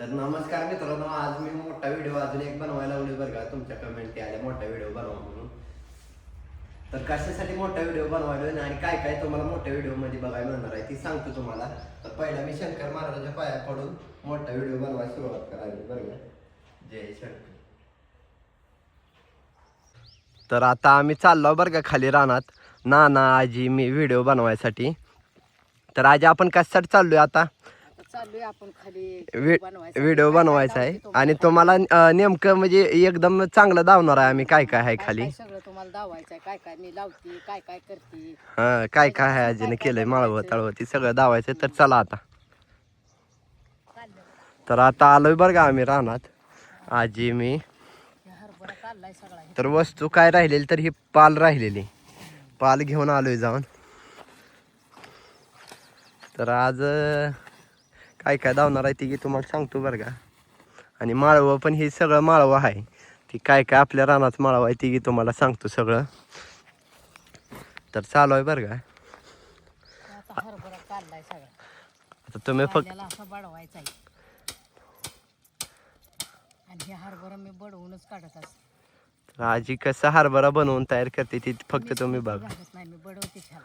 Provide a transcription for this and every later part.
तर नमस्कार मित्रांनो, आज मी मोठा व्हिडिओ अजून एक बनवायला लागलोय बरं का. तुमच्या कमेंट आल्या मोठा व्हिडिओ बनवा म्हणून. तर कशासाठी मोठा व्हिडिओ बनवायला आणि काय काय तुम्हाला मोठ्या व्हिडिओ मध्ये बघायला मिळणार आहे ती सांगतो तुम्हाला. तर पहिला मी शंकर महाराजांच्या पाया पडून मोठा व्हिडिओ बनवायला सुरुवात करायची बरं का. जय शंकर. तर आता आम्ही चाललो बरं का खाली रानात, नाना आजी मी व्हिडिओ बनवायसाठी. तर आजी आपण कशासाठी चाललोय आता? चाललोय आपण खाली व्हिडिओ बनवायचा आहे आणि तुम्हाला नेमकं म्हणजे एकदम चांगलं दावणार आहे आम्ही काय काय आहे खाली. सगळं तुम्हाला दावायचं आहे, काय काय मी लावते, काय काय करते. हा काय काय आहे आजीने केलंय, माळवं तळवती सगळं दावायचं. तर चला आता. तर आता आलोय बरं का आम्ही रानात, आजी मी. हरभरा काढलाय सगळा. तर वस्तू काय राहिलेली, तर ही पाल राहिलेली, पाल घेऊन आलोय जाऊन. तर आज काय काय दावणार आहे ती की तुम्हाला सांगतो बरं का. आणि माळवं पण हे सगळं माळवं आहे, ती काय काय आपल्या रानात माळवं आहे ती की तुम्हाला सांगतो सगळं. तर चालू आहे बरं का. आता हरभरा काढलाय सगळा. आता तुम्ही फक्त असा बडवायचा आहे आणि हे हरभरा मी बडवूनच काढत असते. आजी कसं हरभरा बनवून तयार करते ती फक्त तुम्ही बघा. नाही मी बडवते छान.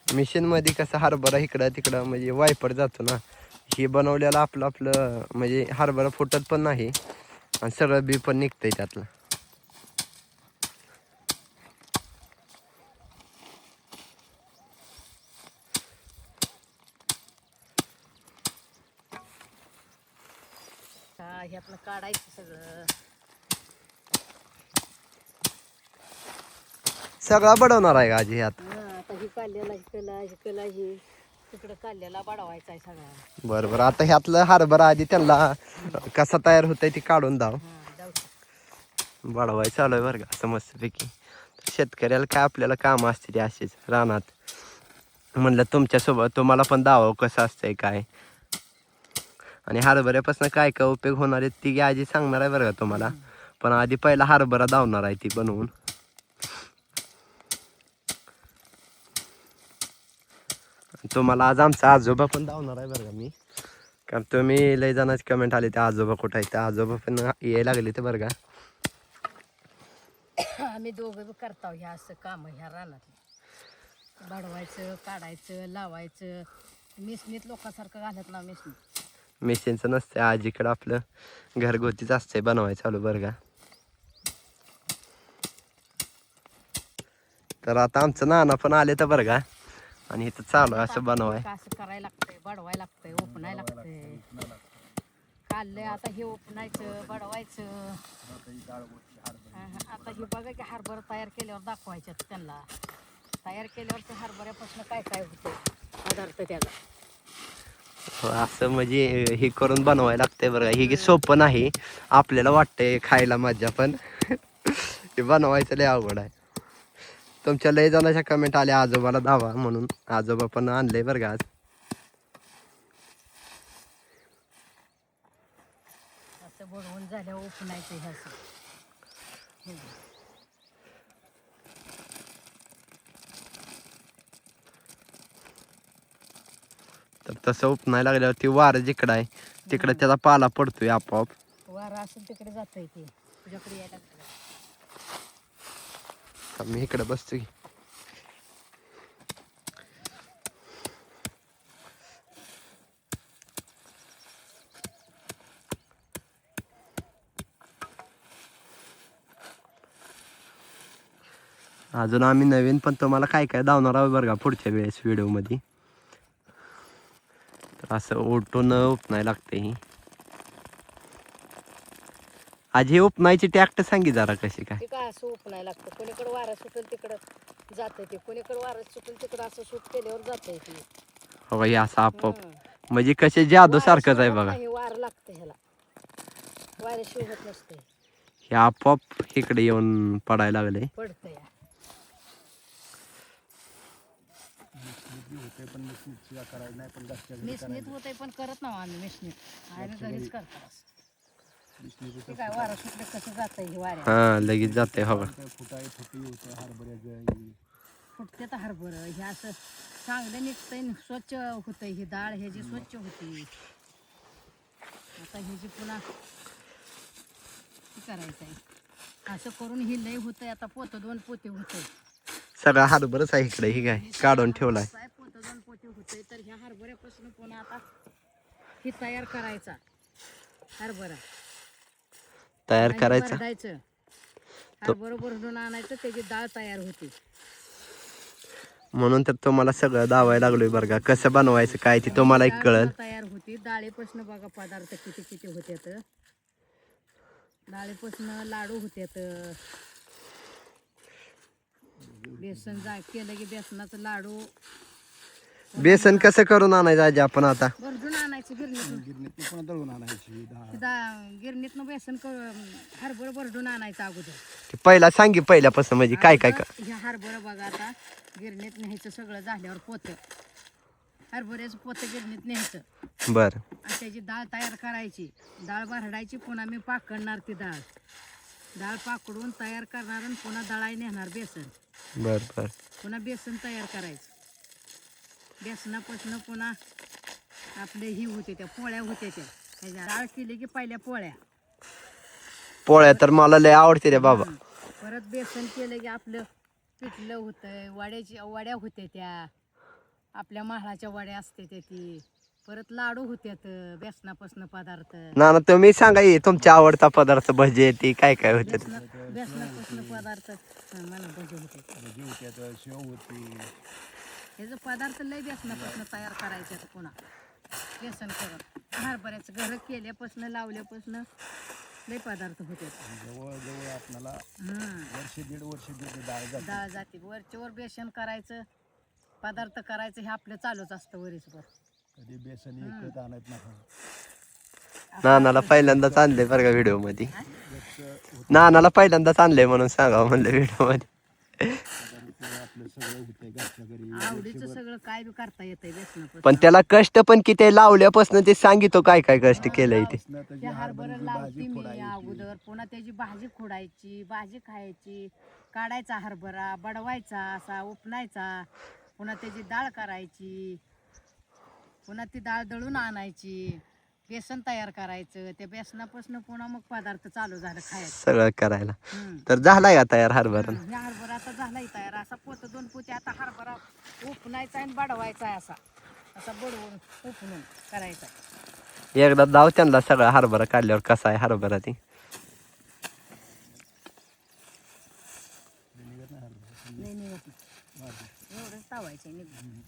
मिशन मध्ये कसं हरभरा इकडं तिकडं म्हणजे वायपर जातो ना. हे बनवलेलं आपलं आपलं म्हणजे हरभरा फुटत पण नाही आणि सगळं बी पण निघतंय त्यातलं. ह्यातलं काढायचं सगळं. सगळा बनवणार आहे का आजी ह्यात? आता ही काढलेला हिकला ही तिकडं काढलेला बडवायचा आहे सगळा. बरं बरं. आता ह्यातलं हरभरा आधी त्यांना कसा तयार होतंय ती काढून दाव. बडवाय चालू आहे बरं का असं मस्तपैकी. शेतकऱ्याला काय आपल्याला कामं असते ती अशीच रानात. म्हणलं तुमच्यासोबत तुम्हाला पण दावावं कसं असतंय काय. आणि हरभऱ्यापासून काय काय उपयोग होणार आहे ती आजी सांगणार आहे बरं का तुम्हाला. पण आधी पहिला हरभरा दावणार आहे ती बनवून. तुम्हाला आज आमचा आजोबा पण दावणार आहे बरं का मी. कारण तुम्ही लय जणांची कमेंट आली ते आजोबा कुठं आहे, ते आजोबा पण यायला लागले ते बरं का. आम्ही दोघं करतो ह्या असं काम ह्या रानात. बडवायचं, काढायचं, लावायचं. मिशनीत लोकांसारखं घालत ना मिशनीत. मेशीनचं नसतंय आजीकडं, आपलं घरगुतीच असतंय बनवायचं चालू बरं का. तर आता आमचं नाना पण आले तर बरं का. आणि इथं चालू आहे असं बनवाय. असं करायला लागतंय, बडवायला लागतंय, ओपणाय लागतंय. काढलंय आता हे ओपणायचं, बडवायचं. आता हे बघा की हरभरा तयार केल्यावर दाखवायच्यात त्यांना. तयार केल्यावर ते हरभऱ्यापासून काय काय होतं पदार्थ त्याला. असं म्हणजे हे करून बनवायला लागतंय बरं का. हे की सोपं नाही आपल्याला वाटतंय खायला मजा, पण हे बनवायचं लय अवघड आहे. तुमच्या लय जणांच्या कमेंट आल्या आजोबाला दावा म्हणून, आजोबा पण आणलंय बरं का आज. असं बडवून झाल्यावर ओपणायचं हे असं. तर तसं उपणायला लागल्यावर ती वारं जिकडं आहे तिकडं त्याचा पाला पडतोय आपोआप. वारा असेल तिकडे जातंय ते तुझ्याकडे यायला लागतं. मी इकडे बसतोय. अजून आम्ही नवीन पण तुम्हाला काय काय दावणार आहोत बरं का पुढच्या वेळेस व्हिडिओ मध्ये. तर असं ओटून उपणाय लागते ही. आजी उपणायची टॅक्ट सांगी जरा कशी काय. ते काय असं उपणायला लागतं. कोणीकडे वारं सुटेल तिकडं जातंय ते, कोणीकडे वारं सुटेल तिकडं असं सूट केल्यावर जातंय ते. हो हे असं आपोआप म्हणजे कसे जादू सारखंच आहे बघा. वार लागतं ह्याला, वाऱ्याशिवाय होत नसतंय. हे आपोआप इकडे येऊन पडायला लागले. पडतंय मिशनीत होतंय पण करत ना आम्ही मिशनीत. आम्ही घरीच करतो. काय वारं सुटलं कसं जातंय हे वाऱ्या. हा लगेच जाते हवा. फुटतंय निघते तर हरभरं हे असं चांगलं निघतंय स्वच्छ होतंय ही डाळ ह्याची स्वच्छ होती. आता ह्याची पुन्हा हे करायचं आहे असं करून ही लय होतंय. आता पोतं 2 पोते होतंय. सगळा हरभरच आहे इकडे ही काय काढून ठेवलाय. पोतं 2 पोते होतंय तर ह्या हरभऱ्यापासून पुन्हा आता ही तयार करायचा हरभरा तयार आणि करायचा. भरडायचं. हरभरा भरडून आणायचं त्याची डाळ तयार होती. म्हणून तर तुम्हाला सगळं दावायला लागलोय बरं का कसं बनवायचं काय ते तुम्हाला एक डाळ कळल. पुन्हा तयार होती. डाळीपासून बघा पदार्थ किती किती होत्यात. डाळीपासून लाडू होत्यात. बेसन केलं की बेसनाचं लाडू बेसन कसं करून आणायचं आजी आपण आता. भरडून आणायचं गिरणीतून. गिरणीत पण दळून आणायची डाळ. गिरणीतनं बेसन हरभरा भरडून आणायचं अगोदर. ते पहिला सांगी पहिल्यापासून म्हणजे काय काय अगोदर ह्या हरभरा बघा आता गिरणीत न्यायचं सगळं झाल्यावर पोतं हरभऱ्याचं पोतं गिरणीत न्यायचं बर आणि त्याची डाळ तयार करायची. डाळ भरडायची पुन्हा मी पाकडणार ती डाळ पाकडून तयार करणार आणि पुन्हा दळाय नेणार बेसन. बर बर पुन्हा बेसन तयार करायचं. बेसनापासून पुन्हा आपले ही होते त्या पोळ्या होते त्या ह्याच्या डाळ केली की पहिल्या पोळ्या तर मला लय आवडते रे बाबा. परत बेसन केलं की आपलं पिठलं होतंय. वड्या होत्या त्या आपल्या माळाच्या वड्या असते त्या ती. परत लाडू होत्यात बेसनापासून पदार्थ. ना ना तुम्ही सांगा ये तुमचा आवडता पदार्थ भजी ती काय काय होते. बेसनापासून पदार्थ मला भजी होते. भजी होत्यात, शेव होती. ह्याचं पदार्थ लय बेसनापासून तयार करायचे पुन्हा बेसन करून हरभऱ्याचं घर केल्यापासून लावल्यापासून लय पदार्थ होते. जवळ आपल्याला वर्ष दीड डाळ जाते. डाळ जाते. वरच्यावर बेसन करायचं पदार्थ करायचं हे आपलं चालूच असतं वरीसभर. कधी बेसन विकत आणत नाही. नानाला पहिल्यांदाच आणलंय बरं का व्हिडिओ मध्ये. नानाला पहिल्यांदाच आणलंय म्हणून सांगावं म्हणलं व्हिडिओ मध्ये. आपलं सगळं होतंय घरच्या घरी. आवडीचं सगळं काय बी करता येतंय बेसनापासून. पण त्याला कष्ट पण किती लावल्यापासून ते सांगितो काय काय कष्ट केलंय ते. त्या हरभरा लावती मी अगोदर पुन्हा त्याची भाजी खोडायची भाजी खायची. काढायचा हरभरा बडवायचा असा उपनायचा पुन्हा त्याची डाळ करायची. पुन्हा ती डाळ दळून आणायची. बेसन तयार करायचं. त्या बेसनापासून पुन्हा मग पदार्थ चालू झालं खायचं सगळं करायला. तर झालाय का तयार हरभरा. ह्या हरभरा आता झालाय तयार. असा पोतं 2 पोते आता हरभरा उपनायचा आणि बडवायचा असा असा बडवून उपणून करायचा. एकदा दाव त्यांना सगळा हरभरा काढल्यावर कसा आहे हरभरा ती. नाही निघत एवढंच तावायचं निघून.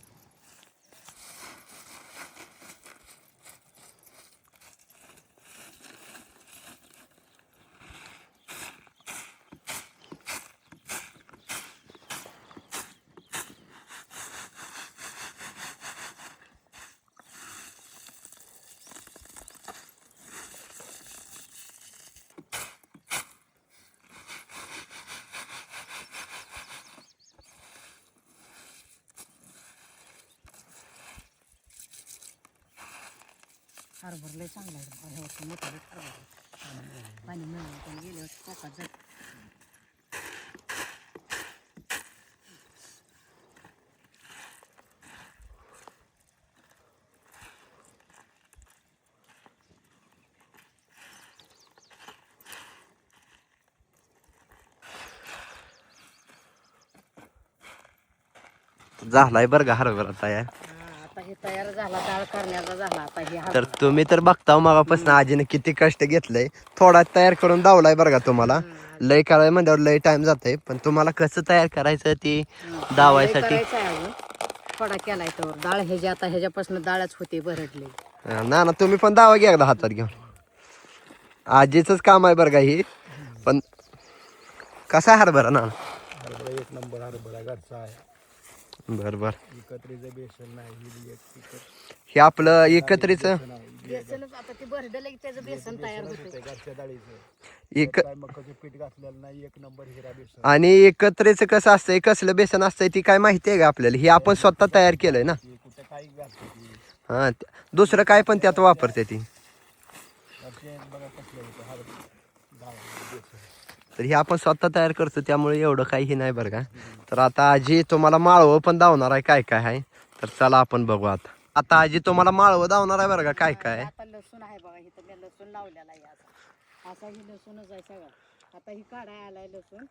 हरभर लय चांगला आहे. ह्या वर्षी मोठा हरभर पाणी मिळून पण गेले वर्षी कोकात जात. झालाय बरं का हरभरा तयार. आता हे तयार झाला डाळ करण्याचा झाला. आता हे तर तुम्ही तर बघता मगापासून आजीने किती कष्ट घेतलंय. थोडा तयार करून दावलाय बरं का तुम्हाला. लय करायला म्हणल्यावर लय टाइम जातंय पण तुम्हाला कसं तयार करायचं ती दावायसाठी. थोडा केलाय तर डाळ ह्याची आता ह्याच्यापासून डाळच होते भरडली. ना ना तुम्ही पण दावा घ्या एकदा हातात घेऊन. आजीच काम आहे बरं का ही. पण कसा आहे हरभरा ना. हरभरा 1 नंबर हरभरा घरचा आहे. बर बर एकत्रीचं बेसन नाही. हे आपलं एकत्रीच बेसनच आता ते भरडलं की त्याचं बेसन तयार होते. घरच्या डाळीचं एक काय मकाचं पीठ घातलेलं नाही. 1 नंबर हिरा बेसन. आणि एकत्रीच कसं असतंय कसलं बेसन असतंय ती काय माहिती आहे का आपल्याला. हे आपण स्वतः तयार केलंय ना. कुठे काही घालते ती. हा दुसरं काय पण त्यात वापरते ती. घरचे बघा कसलं होतं हरभरा डाळ बेसन. तर हे आपण स्वतः तयार करतो त्यामुळे एवढं काही नाही बरं का. तर आता आजी तुम्हाला माळवं पण दावणार आहे काय काय आहे, तर चला आपण बघू. आता आजी तुम्हाला माळवं दावणार आहे बरं का काय काय. आता लसूण आहे बघा, इथं मी लसूण लावलेला आहे असा ही लसूणच आहे सगळा. आता ही काढाय आलाय लसूण,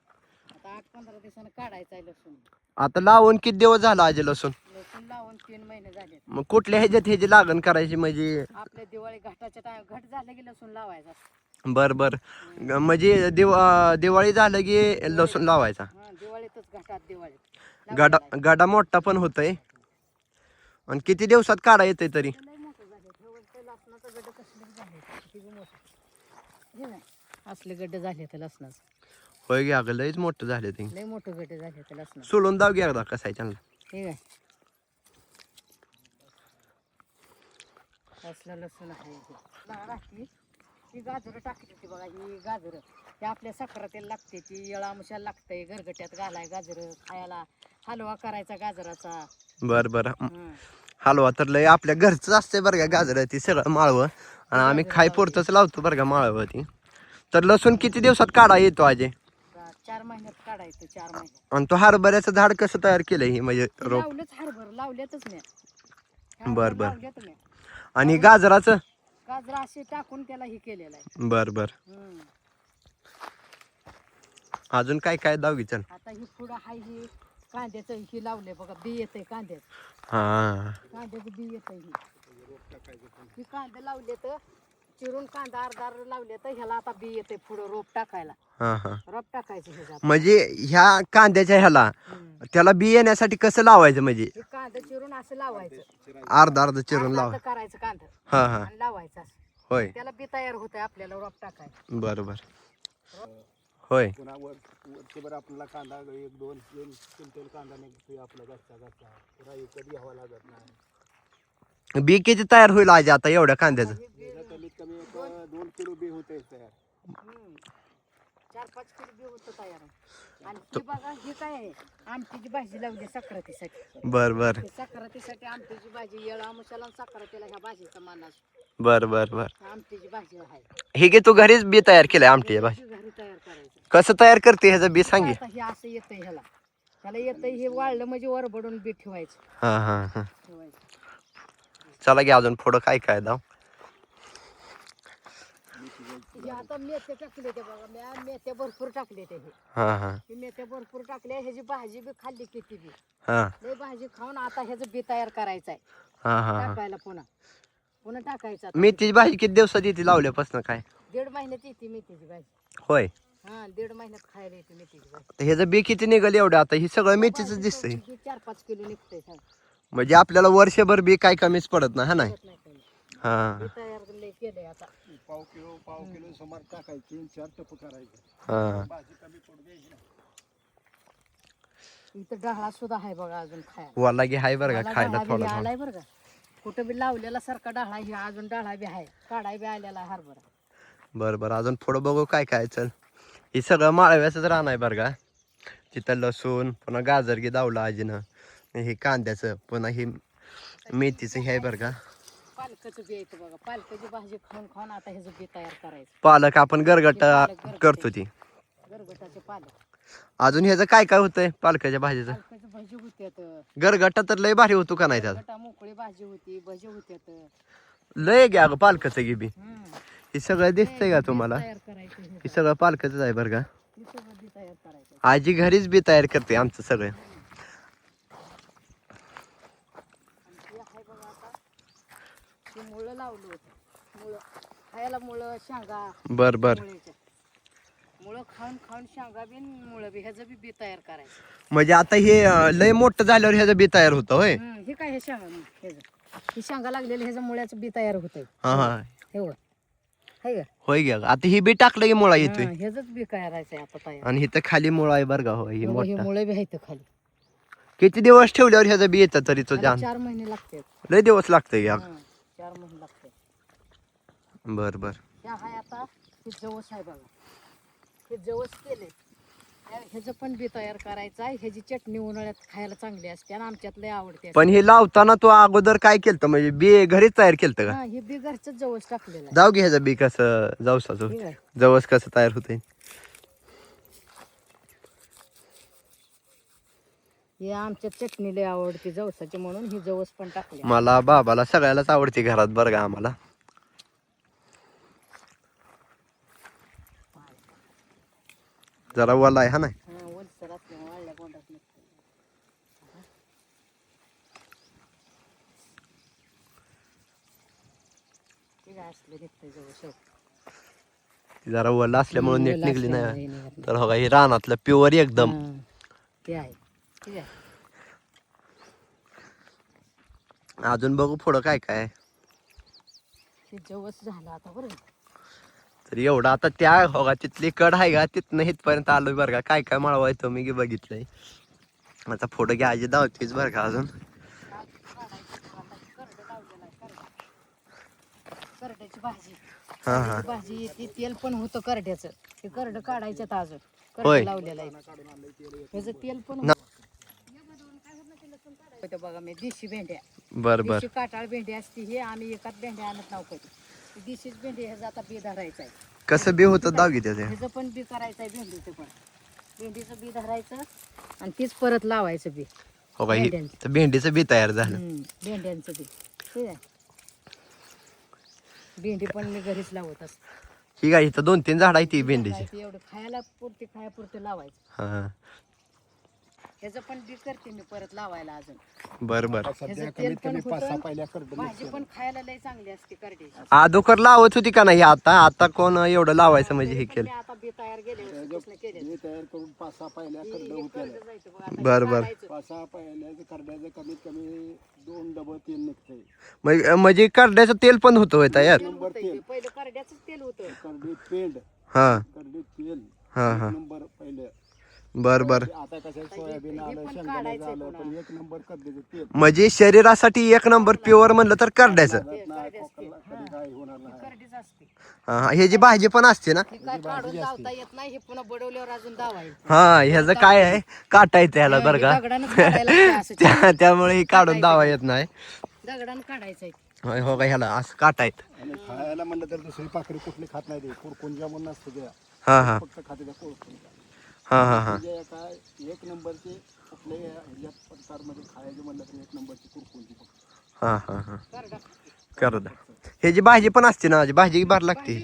आता 8-15 दिवसानं काढायचा आहे लसूण. आता लावून किती दिवस झाला आजी लसूण? लसूण लावून 3 महिने झाले. मग कुठल्या ह्याची लागण करायची म्हणजे? आपल्या दिवाळी घाटाच्या टाइम घट झालं की लसूण लावायचा. बर म्हणजे दिवाळी झालं की लसूण लावायचा. दिवाळीतच घाटात दिवाळीत गडा मोठा पण होतोय. आणि किती दिवसात काढा येते तरी? लय मोठं झाले लसणाचं गड्ड कसले झाले किती मोठं हे नाही असले गड्ड झाले तर लसणाचं. होय घ्या अगं लयच मोठं झाले ते. लय मोठं गड्ड झाले तर लसणाचं. सोडून दाव घ्या एकदा कसं आहे चांगलं. ठीक आहे असलं लसूण आहे. ही गाजरं टाकली होती बघा, ही गाजरं ते आपल्या सक्रातीला लागते, ती येळामुशाला लागतंय, गरगट्यात घालाय गाजरं खायला, हलवा करायचा गाजराचा. बर हलवा तर लय आपल्या घरच असते बरं का गाजर ती सगळं माळवं. आणि आम्ही खाय पुरतच लावतो बरं का माळवं ती. तर लसूण किती दिवसात काढा येतो आजी? 4 महिन्यात काढायचं 4 महिन्यात. आणि तो हरभऱ्याचं झाड कसं तयार केलंय ही म्हणजे रोप? लावलंच हरभर लावल्यातच नाही. बर लावल्यात नाही. आणि गाजराचं? गाजर असे टाकून त्याला हे केलेलं आहे. बर अजून काय काय दाव चल. आता ही पुढं हाय ही कांद्याचं ही लावले बघा, बी येतंय कांद्याचं. हा कांद्याचं बी येतंय ही कांदे लावले तर चिरून कांदा अर्धा लावले तर ह्याला आता बी येते पुढं रोप टाकायला. रोप टाकायचं ह्याच्यात. म्हणजे ह्या कांद्याच्या ह्याला त्याला बी येण्यासाठी कसं लावायचं म्हणजे? हे कांदा चिरून असं लावायचं, अर्धा चिरून लावा. अर्ध करायचं कांदा हा आणि लावायचं असं. होय त्याला बी तयार होतंय आपल्याला रोप टाकायचं. बर होय. पुन्हा वर्षभर आपल्याला कांदा 1-2 क्विंटल कांदा निघतोय आपला घरचा पुन्हा विकत घ्यावा लागत नाही. बी किती तयार होईल आजी आता एवढ्या कांद्याचं? कमीत कमी 2 किलो बी होते तयार. 4-5 किलो बी होतं तयार. आणि ही बघा ही काय आहे, आमटीची भाजी लावली सक्रातीसाठी. बर सक्रातीसाठी आमटीची भाजी, येळा मसाला सक्रातीला ह्या भाजीचा मान असतो. बर आमटीची भाजी आहे. हे की तू घरीच बी तयार केलंय आमटी भाजी? घरी तयार करायचं. कसं तयार करते ह्याचं बी सांगे? आता हे असं येतंय ह्याला येतंय हे वाळलं म्हणजे वरबडून बी ठेवायचं. हा चला घ्या अजून पुढं काय काय दाव. हे आता मेथ्या टाकले ते बघा, मेथ्या भरपूर टाकले ते. हा हे मेथ्या भरपूर टाकल्या, ह्याची भाजी बी खाल्ली किती बी. हा लय भाजी खाऊन आता ह्याचं बी तयार करायचं आहे. हा टाकायला पुन्हा टाकायचं आता. मेथीची भाजी किती दिवसात येते लावल्यापासून काय? 1.5 महिन्यात येते मेथीची भाजी. होय. 1.5 महिन्यात खायला येते मेथीची भाजी. तर ह्याचं बी किती निघाल एवढं? आता हे सगळं मेथीच दिसतंय. 4-5 किलो निघतंय. म्हणजे आपल्याला वर्षभर बी काय कमीच पडत नाही. हा नाही हा बी तयार लय केलंय आता. पाव किलो सुमार टाकायचे 3-4 टप करायचे. हा भाजी कमी पडू द्यायची नाही. इथं डाळा सुद्धा आहे बघा अजून खायला. वाला घे हाय बरं का खायला डाळा बी थोडा. आलाय बरं का, कुठं बी लावलेला सारखा डाळा ही अजून डाळा बी आहे, काढाय बी आलेला आहे हरभरा. बर अजून पुढं बघू काय काय. चल हे सगळं माळव्याचंच रान आहे बरं का. तिथं लसूण, पुन्हा गाजर घे दावलं आजीनं, हे कांद्याचं, पुन्हा हे मेथीचं हे आहे बरं का. पालकाचं बी येतं बघा, पालकाची भाजी खाऊन आता ह्याचं बी तयार करायचं. पालक आपण गरगटा करतो ती. गरगटाचे पालक. अजून ह्याचं काय काय होतंय पालकाच्या भाजीचं? पालकाची भाजी होत्यात. गरगटा तर लय भारी होतो का नाही त्याचा? गरगटा मोकळी भाजी होती, भजी होत्यात. लय घ्या अगं पालकाचं घे बी. हे सगळं दिसतंय का तुम्हाला? तयार करायचं हे हे सगळं पालकाचंच आहे बरं का. सगळं बी तयार करायचं. आजी घरीच बी तयार करते आमचं सगळं. हे आहे बघा आता, हे मुळं लावलं होतं. मुळं खायला, मुळं शेंगा. बर मुळं खाऊन शेंगा बी मुळं बी ह्याचं बी तयार करायचं. म्हणजे आता हे लय मोठं झाल्यावर ह्याचं बी तयार होतं होय? हे काय हे शेंगा ह्याचं ही शेंगा लागलेलं ह्याचं मुळ्याचं बी तयार होतंय. हा हे बघ आहे का. होय घ्या. आता ही बी टाकलं की मुळा येतोय. ह्याच बी करायचंय आता तयार. आणि इथं खाली मुळा आहे बरं का. होय हे हे मोठा. मुळे बी आहेत खाली. किती दिवस ठेवल्यावर ह्याचं बी येतं तरी तो जाण? 4 महिने लागतात. लय दिवस लागतंय घ्या. 4 महिने लागतात. बर ह्या हाय आता हे जवस आहे बघा, हे जवस केले, ह्याचं पण बी तयार करायचं आहे. ह्याची चटणी उन्हाळ्यात खायला चांगली असते आणि आमच्यात लय आवडते. पण हे लावताना तू अगोदर काय केलं म्हणजे बी घरीच तयार केलं का? हे बी घरच जवस टाकलेलं आहे. जाऊ घे ह्याचं बी कसं जवसाचं ठीक आहे. जवस कसं तयार होतंय. हे आमच्या चटणी लय आवडते जवसाची म्हणून ही जवस पण टाकली. मला बाबाला सगळ्यालाच आवडते घरात बरं का आम्हाला. जरा वला आहे हा नाही. हा, ओलसर असल्यामुळे वाळल्या गोंडात नसतं. ते काय असलं निघतंय जवस. जरा वला असल्यामुळे नीट निघली असल्यामुळे नाही. हे निघत नाही. तर हो का हे रानातलं प्युअर एकदम. हा, ते आहे. ठीक आहे. अजून बघू पुढं काय काय. ते जवस झालं आता बरं. तर एवढं आता त्या हो का तिथली कड आहे का तिथनं इथपर्यंत आलोय बरं का. काय काय मळवायचं मी बघितलंय. आता पुढं घ्या आजी धावतीच बरं का अजून. करड्याची भाजी. हा हा करड्याची भाजी ती तेल पण होतं करड्याचं. ते करड काढायचं अजून. होय. करड लावलेलं आहे. त्याचं तेल पण ना- होतं बघा मी देशी भेंड्या. बर बर देशी काटाळ भेंडी असते हे आम्ही एकाच भेंड्या आणत नाव कधी. देशीच भेंडी ह्याचा आता बी धरायचा आहे. कसं बी होतं दावी त्याचे. ह्याचं पण बी करायचं आहे भेंडीचं पण. भेंडीचं बी धरायचं आणि तीच परत लावायचं बी. हो का भेंड्यांचं. तर भेंडीचं बी तयार झालं. भेंड्यांचं बी. ठीक आहे. भेंडी पण मी घरीच लावत असते. ही काय इथं 2-3 झाड आहे ती भेंडीची. लावायची एवढं खायापुरते लावायचं. हा ह्याचं पण बी करते मी परत लावायला अजून. बर बर. आता सध्या ह्याचं तेल कमीत पण कमी 5-6 होतं. पहिल्या करडं भाजी पण खायला लय चांगली असते करड्याची. आदोकर लावत होती का नाही आता. आता कोण एवढं लावायचं म्हणजे हे पण केलं. मी आता बी तयार गेले वर्षीपासून केले. हे तयार करून 5-6 पहिल्या करडं हे होत्या. करडं जायचं बघ आता. बर हे बर. काढायचं. 5-6 पहिल्याचं करड्याचं कमीत कमी 2 डबं तेल निघतंय. म्हणजे करड्याचं तेल पण होतं होय तयार. तेल होतंय ते. पहिलं करड्याचं तेल होतं. करडी पेंड हा करडी तेल हा हा. नंबर पहिले. बर बर. आता कसं सोयाबीन हे आलं पण शेंगदाणा काढायचंय झालं पुन्हा. पण 1 नंबर करडीचं तेल. म्हणजे शरीरासाठी 1 नंबर प्युअर म्हणलं तर करड्याचं. नाही, खोकला कधी काय होणार नाही. करडीच असते. हा हा. ह्याची भाजी पण असते ना. हे काय काढून धावता येत नाही. हे पुन्हा बडवल्यावर अजून धावायचं. हा ह्याचं काय आहे काटा येते ह्याला बरं का. दगडानंच काढायला लागतं असं. त्यामुळे ही काढून दावा येत नाही. दगडानं काढायचंय. होय, हो का ह्याला असं काटा आहेत. आणि खायला म्हणलं तर दुसरी पाखरी कुठली खात नाही ते कुरकुंजा म्हणून असतं त्या. हा हा फक्त खाते त्या कुरकुंजा. हा हा हा. म्हणजे काय 1 नंबरचे कुठले ह्याच्या प्रकारमध्ये खायचे म्हणलं तर 1 नंबरची कुरकुंजी फक्त. हा हा हा. करडा. करदा ह्याची भाजी पण असते ना. भाजी भर लागते.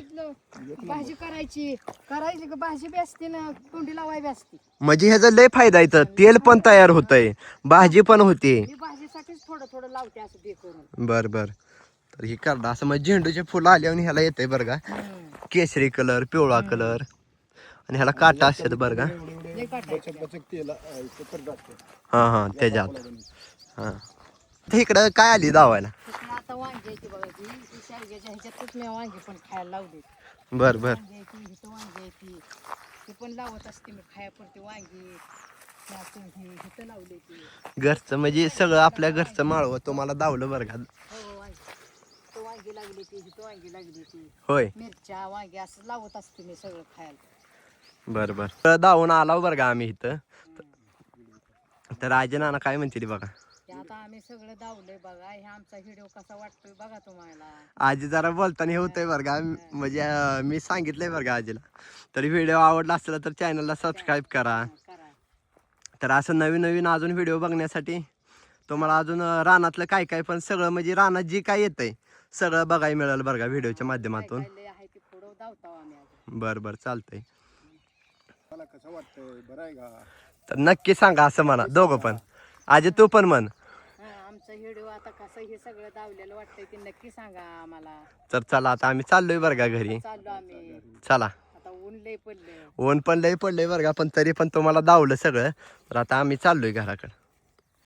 भाजी करायची का भाजी बी असते ना. तोंडी लावाय बी असते. म्हणजे ह्याचा लय फायदा इथं. तेल पण तयार होतंय. भाजी पण होते. मी भाजीसाठीच थोडं थोडं लावते असं बी करून. बर बर. तर ही करडा असं म्हणजे झेंडूचे फुलं आल्यावर ह्याला येतंय बरं का. केसरी कलर पिवळा कलर आणि ह्याला काटा असतात बरं का. लय काटा बचक बचक तेल करडं असतं. हा हा त्याच्यात. हा तर इकडं काय आली दावायला. तिकडे आता वांगी आहे ती बघा ती शाळेच्या ह्याच्यातच मी वांगी पण खायला लावली. बर बर. वांगी आहे ती इथं वांगी आहे ती पण लावत असते मी खायापुरती वांगी. इथं लावली ती. घरचं म्हणजे सगळं आपल्या घरचं माळवं तुम्हाला दावलं बरं का. हो वांगी. तो वांगी लागली ती इथं वांगी लागली ती. होय. मिरच्या वांगी असं लावत असते मी सगळं खायला. बर बर. दावून आला बरं का आम्ही इथं. तर राजे नाना काय म्हणतील बघा. ते आता आम्ही सगळं दावलंय बघा. हे आमचा व्हिडिओ कसा वाटतोय बघा तुम्हाला. आजी जरा बोलताना हे होतंय बरं का. म्हणजे मी सांगितलंय बरं का आजीला. तर व्हिडिओ आवडला असला तर चॅनलला सबस्क्राईब करा. करा. तर असं नवीन नवीन अजून व्हिडिओ बघण्यासाठी तुम्हाला अजून रानातलं काय काय पण सगळं म्हणजे रानात जी काय येतंय सगळं बघायला मिळेल बरं का व्हिडिओच्या माध्यमातून. काय लय आहे ते पुढं धावताव आम्ही अजून. बरं बरं चालतंय. मला कसं वाटतंय बरं आहे का. तर नक्की सांगा असं म्हणा दोघं पण. आजी तू पण म्हण. हा, आमचा व्हिडिओ आता कसं हे सगळं दावलेलं वाटतंय ते नक्की सांगा आम्हाला. तर चला आता आम्ही चाललोय बरं का घरी. चाललो आम्ही. चला. आता ऊन लय पडलं. ऊन पण लय पडलंय बरं का पण तरी पण तुम्हाला दावलं सगळं. तर आता आम्ही चाललोय घराकडे.